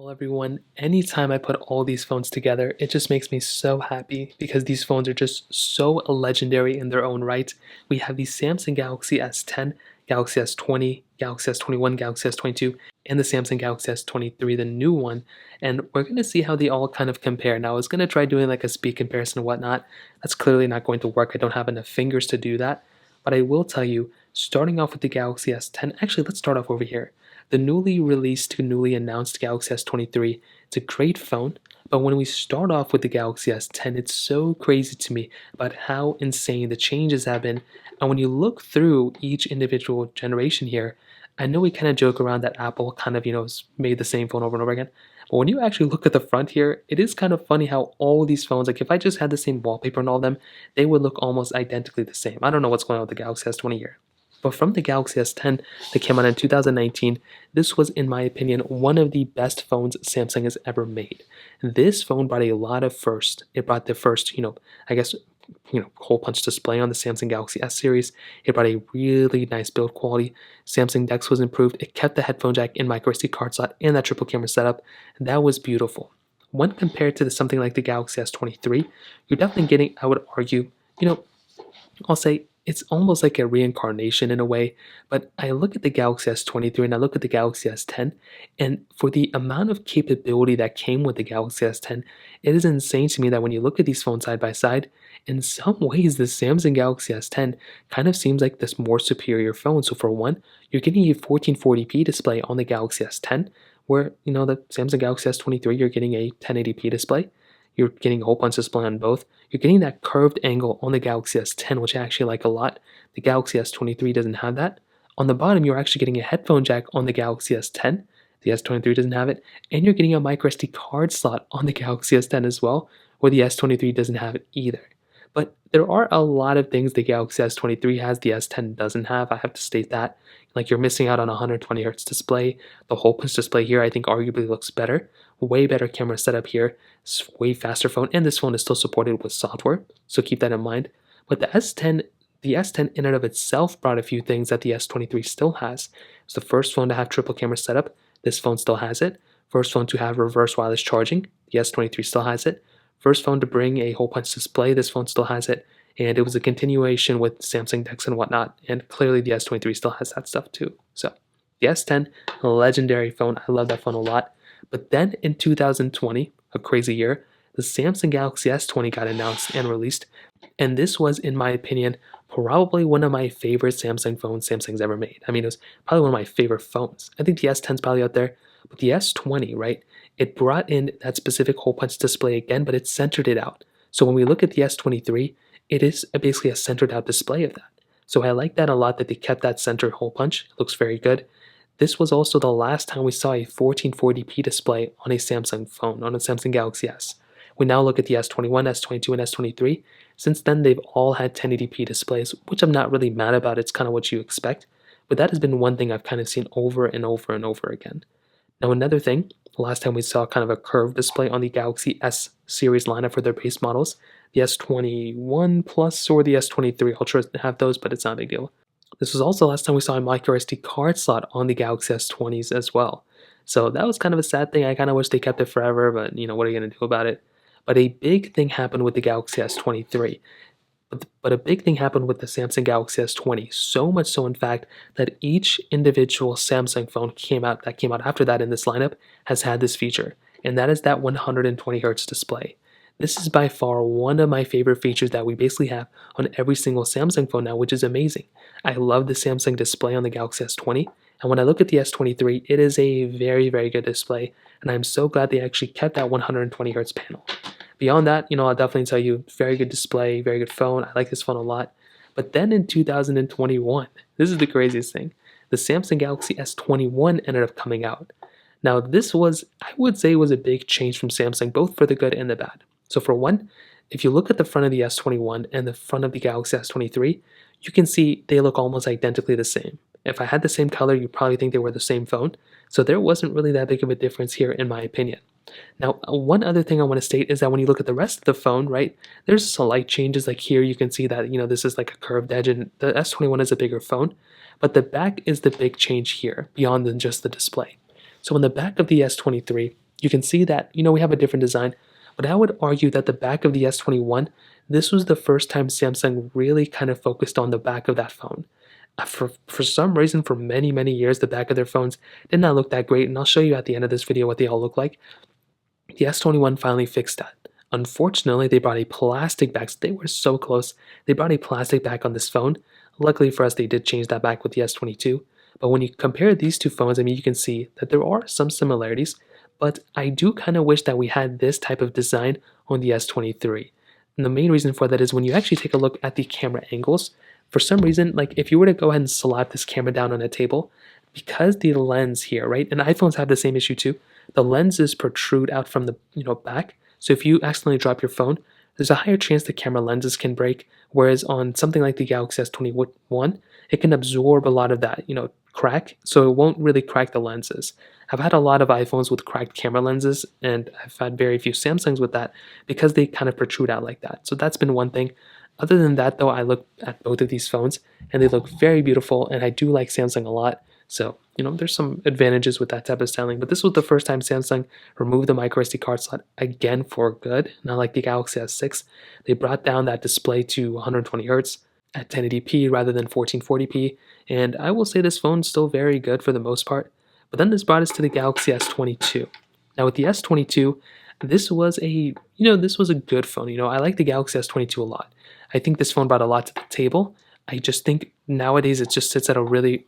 Well, everyone, anytime I put all these phones together, it just makes me so happy because these phones are just so legendary in their own right. We have the Samsung Galaxy S10, Galaxy S20, Galaxy S21, Galaxy S22, and the Samsung Galaxy S23, the new one. And we're going to see how they all kind of compare. Now, I was going to try doing like a speed comparison and whatnot. That's clearly not going to work. I don't have enough fingers to do that. But I will tell you, starting off with the Galaxy S10, actually, let's start off over here. The newly released, newly announced Galaxy S23, it's a great phone, but when we start off with the Galaxy S10, it's so crazy to me about how insane the changes have been. And when you look through each individual generation here, I know we kind of joke around that Apple kind of, made the same phone over and over again. But when you actually look at the front here, it is kind of funny how all these phones, like if I just had the same wallpaper on all of them, they would look almost identically the same. I don't know what's going on with the Galaxy S20 here. But from the Galaxy S10 that came out in 2019, this was, in my opinion, one of the best phones Samsung has ever made. This phone brought a lot of first. It brought the first, I guess, hole punch display on the Samsung Galaxy S series. It brought a really nice build quality. Samsung DeX was improved. It kept the headphone jack in micro SD card slot and that triple camera setup. And that was beautiful. When compared to something like the Galaxy S23, you're definitely getting, I would argue, I'll say it's almost like a reincarnation in a way, but I look at the Galaxy S23 and I look at the Galaxy S10, and for the amount of capability that came with the Galaxy S10, it is insane to me that when you look at these phones side by side, in some ways the Samsung Galaxy S10 kind of seems like this more superior phone. So for one, you're getting a 1440p display on the Galaxy S10, where the Samsung Galaxy S23 you're getting a 1080p display. You're getting a whole bunch of display on both. You're getting that curved angle on the Galaxy S10, which I actually like a lot. The Galaxy S23 doesn't have that. On the bottom, you're actually getting a headphone jack on the Galaxy S10. The S23 doesn't have it. And you're getting a microSD card slot on the Galaxy S10 as well, where the S23 doesn't have it either. But there are a lot of things the Galaxy S23 has the S10 doesn't have. I have to state that. Like you're missing out on a 120 Hz display. The whole punch display here I think arguably looks better. Way better camera setup here. It's way faster phone, and this phone is still supported with software, so keep that in mind. But the S10 in and of itself brought a few things that the S23 still has. It's the first phone to have triple camera setup. This phone still has it. First phone to have reverse wireless charging. The S23 still has it. First phone to bring a hole punch display. This phone still has it. And it was a continuation with Samsung DeX and whatnot. And clearly the S23 still has that stuff too. So the S10, a legendary phone. I love that phone a lot. But then in 2020, a crazy year, the Samsung Galaxy S20 got announced and released. And this was, in my opinion, probably one of my favorite Samsung phones Samsung's ever made. I mean, it was probably one of my favorite phones. I think the S10 is probably out there. But the S20, right, it brought in that specific hole punch display again, but it centered it out. So when we look at the S23, it is basically a centered out display of that. So I like that a lot that they kept that centered hole punch. It looks very good. This was also the last time we saw a 1440p display on a Samsung phone, on a Samsung Galaxy S. We now look at the S21, S22, and S23. Since then, they've all had 1080p displays, which I'm not really mad about. It's kind of what you expect. But that has been one thing I've kind of seen over and over and over again. Now, another thing, last time we saw kind of a curved display on the Galaxy S series lineup for their base models. The S21 Plus or the S23 Ultra have those, but it's not a big deal. This was also the last time we saw a micro SD card slot on the Galaxy S20s as well. So that was kind of a sad thing. I kind of wish they kept it forever, but what are you going to do about it? But a big thing happened with the Galaxy S23. But a big thing happened with the Samsung Galaxy S20. So much so, in fact, that each individual Samsung phone that came out after that in this lineup has had this feature. And that is that 120 Hz display. This is by far one of my favorite features that we basically have on every single Samsung phone now, which is amazing. I love the Samsung display on the Galaxy S20, and when I look at the S23, it is a very, very good display, and I'm so glad they actually kept that 120 Hz panel. Beyond that, I'll definitely tell you, very good display, very good phone. I like this phone a lot. But then in 2021, this is the craziest thing, the Samsung Galaxy S21 ended up coming out. Now this was, I would say, was a big change from Samsung, both for the good and the bad. So for one, if you look at the front of the S21 and the front of the Galaxy S23, you can see they look almost identically the same. If I had the same color, you'd probably think they were the same phone. So there wasn't really that big of a difference here in my opinion. Now, one other thing I want to state is that when you look at the rest of the phone, right, there's slight changes. Like here, you can see that, this is like a curved edge and the S21 is a bigger phone, but the back is the big change here beyond than just the display. So in the back of the S23, you can see that, we have a different design, but I would argue that the back of the S21, this was the first time Samsung really kind of focused on the back of that phone. For some reason, for many, many years, the back of their phones did not look that great, and I'll show you at the end of this video what they all look like. The S21 finally fixed that. Unfortunately, they brought a plastic back. So they were so close. They brought a plastic back on this phone. Luckily for us, they did change that back with the S22. But when you compare these two phones, I mean, you can see that there are some similarities, but I do kind of wish that we had this type of design on the S23. And the main reason for that is when you actually take a look at the camera angles, for some reason, like if you were to go ahead and slap this camera down on a table, because the lens here, right, and iPhones have the same issue too, the lenses protrude out from the back. So if you accidentally drop your phone, there's a higher chance the camera lenses can break. Whereas on something like the Galaxy S21, it can absorb a lot of that, crack, so it won't really crack the lenses. I've had a lot of iPhones with cracked camera lenses, and I've had very few Samsungs with that because they kind of protrude out like that. So that's been one thing. Other than that, though, I look at both of these phones, and they look very beautiful, and I do like Samsung a lot. So, there's some advantages with that type of styling, but this was the first time Samsung removed the microSD card slot again for good. Not like the Galaxy S6. They brought down that display to 120 Hz at 1080p rather than 1440p, and I will say this phone's still very good for the most part. But then this brought us to the Galaxy S22. Now with the S22, this was a good phone. I like the Galaxy S22 a lot. I think this phone brought a lot to the table. I just think nowadays it just sits at a really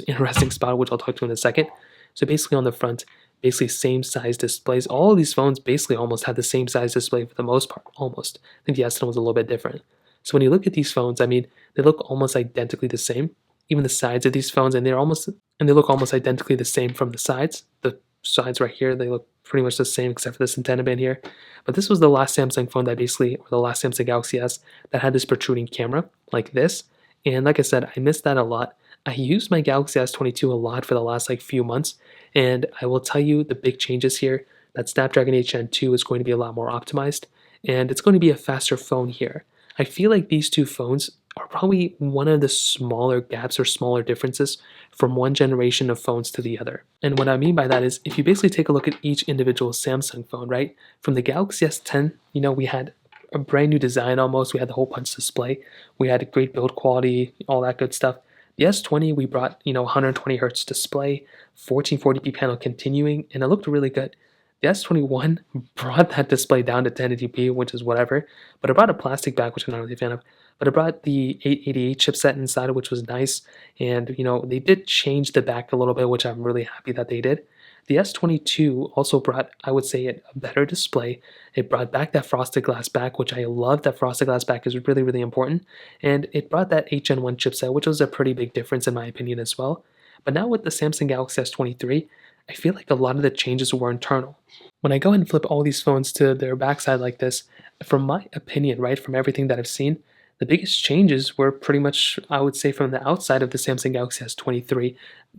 interesting spot, which I'll talk to in a second. So basically on the front, basically same size displays. All of these phones basically almost had the same size display for the most part, almost. I think the S10 was a little bit different. So when you look at these phones, I mean, they look almost identically the same. Even the sides of these phones, and they look almost identically the same from the sides. The sides right here, they look pretty much the same except for this antenna band here. But this was the last Samsung phone or the last Samsung Galaxy S that had this protruding camera like this. And like I said, I missed that a lot. I used my Galaxy S22 a lot for the last few months, and I will tell you the big changes here. That Snapdragon 8 Gen 2 is going to be a lot more optimized, and it's going to be a faster phone here. I feel like these two phones are probably one of the smaller gaps or smaller differences from one generation of phones to the other. And what I mean by that is if you basically take a look at each individual Samsung phone, right? From the Galaxy S10, we had a brand new design almost. We had the hole punch display. We had a great build quality, all that good stuff. The S20, we brought, 120 hertz display, 1440p panel continuing, and it looked really good. The S21 brought that display down to 1080p, which is whatever, but it brought a plastic back, which I'm not really a fan of. But it brought the 888 chipset inside, which was nice. And, they did change the back a little bit, which I'm really happy that they did. The S22 also brought, I would say, a better display. It brought back that frosted glass back, which I love. That frosted glass back is really, really important. And it brought that 8 Gen 1 chipset, which was a pretty big difference in my opinion as well. But now with the Samsung Galaxy S23, I feel like a lot of the changes were internal. When I go and flip all these phones to their backside like this, from my opinion, right, from everything that I've seen, the biggest changes were pretty much, I would say, from the outside of the Samsung Galaxy S23.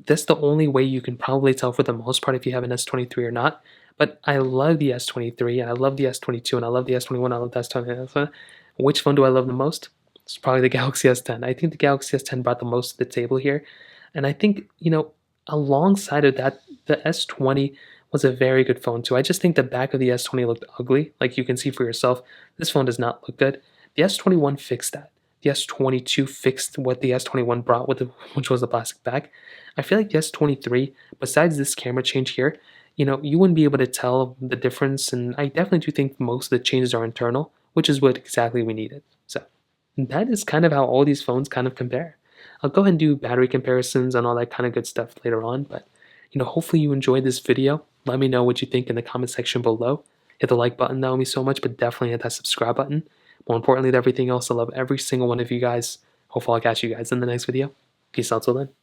That's the only way you can probably tell for the most part if you have an S23 or not. But I love the S23, and I love the S22, and I love the S21, I love the S20. Which phone do I love the most? It's probably the Galaxy S10. I think the Galaxy S10 brought the most to the table here. And I think, alongside of that, the S20 was a very good phone too. I just think the back of the S20 looked ugly. Like you can see for yourself, this phone does not look good. The S21 fixed that. The S22 fixed what the S21 brought, which was the plastic back. I feel like the S23, besides this camera change here, you wouldn't be able to tell the difference. And I definitely do think most of the changes are internal, which is what exactly we needed. So that is kind of how all these phones kind of compare. I'll go ahead and do battery comparisons and all that kind of good stuff later on, but hopefully you enjoyed this video. Let me know what you think in the comment section below. Hit the like button, that would mean so much, but definitely hit that subscribe button. More importantly than everything else, I love every single one of you guys. Hopefully I'll catch you guys in the next video. Peace out till then.